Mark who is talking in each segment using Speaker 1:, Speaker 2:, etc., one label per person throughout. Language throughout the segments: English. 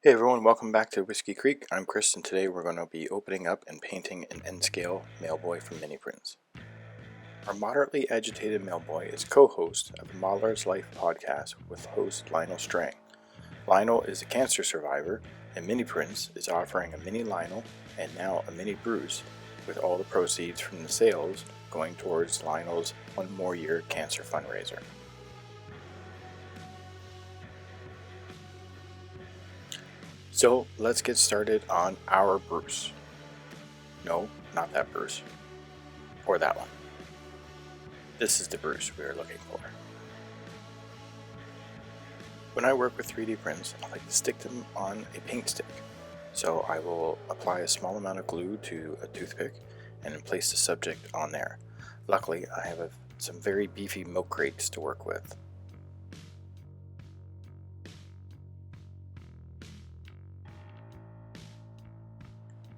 Speaker 1: Hey everyone, welcome back to Whiskey Creek. I'm Chris, and today we're going to be opening up and painting an N-scale Mailboy from miniprints. Our moderately agitated Mailboy is co-host of the Modeler's Life podcast with host Lionel Strang. Lionel is a cancer survivor, and miniprints is offering a mini Lionel and now a mini Bruce, with all the proceeds from the sales going towards Lionel's One More Year cancer fundraiser. So let's get started on our Bruce. No, not that Bruce. Or that one. This is the Bruce we are looking for. When I work with 3D prints, I like to stick them on a paint stick. So I will apply a small amount of glue to a toothpick and then place the subject on there. Luckily, I have some very beefy milk crates to work with.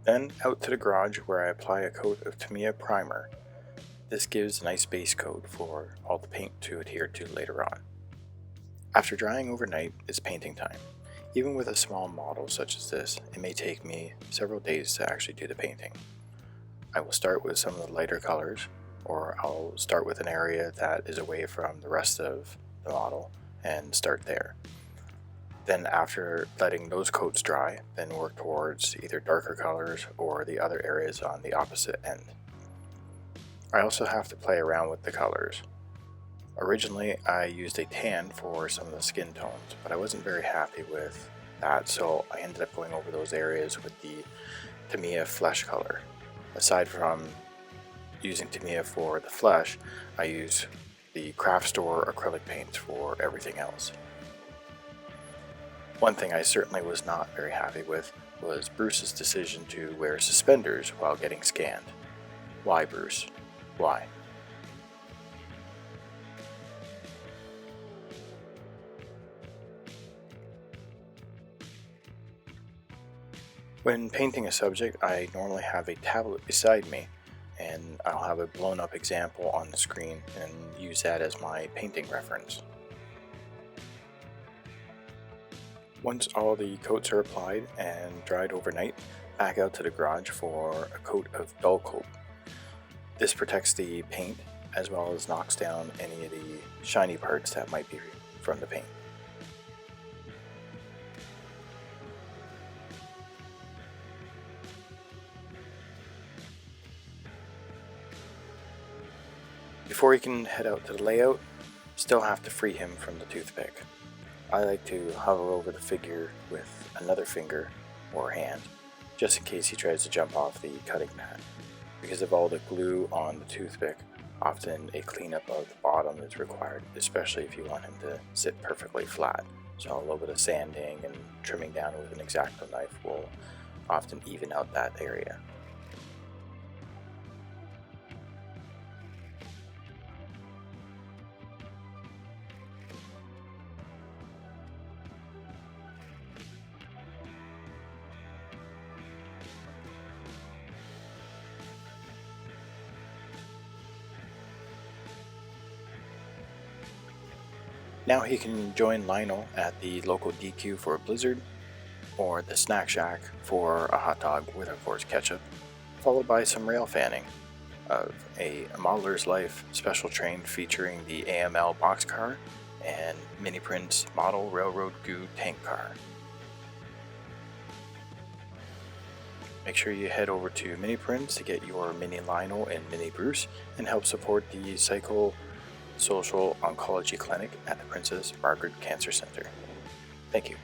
Speaker 1: Then out to the garage where I apply a coat of Tamiya primer. This gives a nice base coat for all the paint to adhere to later on. After drying overnight, it's painting time. Even with a small model such as this, it may take me several days to actually do the painting. I will start with some of the lighter colors, or I'll start with an area that is away from the rest of the model and start there. Then after letting those coats dry, then work towards either darker colors or the other areas on the opposite end. I also have to play around with the colors. Originally I used a tan for some of the skin tones, but I wasn't very happy with that, so I ended up going over those areas with the Tamiya flesh color. Aside from using Tamiya for the flesh, I use the craft store acrylic paints for everything else. One thing I certainly was not very happy with was Bruce's decision to wear suspenders while getting scanned. Why, Bruce? Why? When painting a subject, I normally have a tablet beside me, and I'll have a blown up example on the screen and use that as my painting reference. Once all the coats are applied and dried overnight, back out to the garage for a coat of dull coat. This protects the paint as well as knocks down any of the shiny parts that might be from the paint. Before you can head out to the layout, still have to free him from the toothpick. I like to hover over the figure with another finger or hand, just in case he tries to jump off the cutting mat. Because of all the glue on the toothpick, often a cleanup of the bottom is required, especially if you want him to sit perfectly flat. So a little bit of sanding and trimming down with an X-Acto knife will often even out that area. Now he can join Lionel at the local DQ for a blizzard, or the snack shack for a hot dog with of course ketchup, followed by some rail fanning of a Modeler's Life special train featuring the AML boxcar and miniprints model railroad goo tank car. Make sure you head over to miniprints to get your mini Lionel and mini Bruce and help support the Psychosocial Oncology Clinic at the Princess Margaret Cancer Centre. Thank you.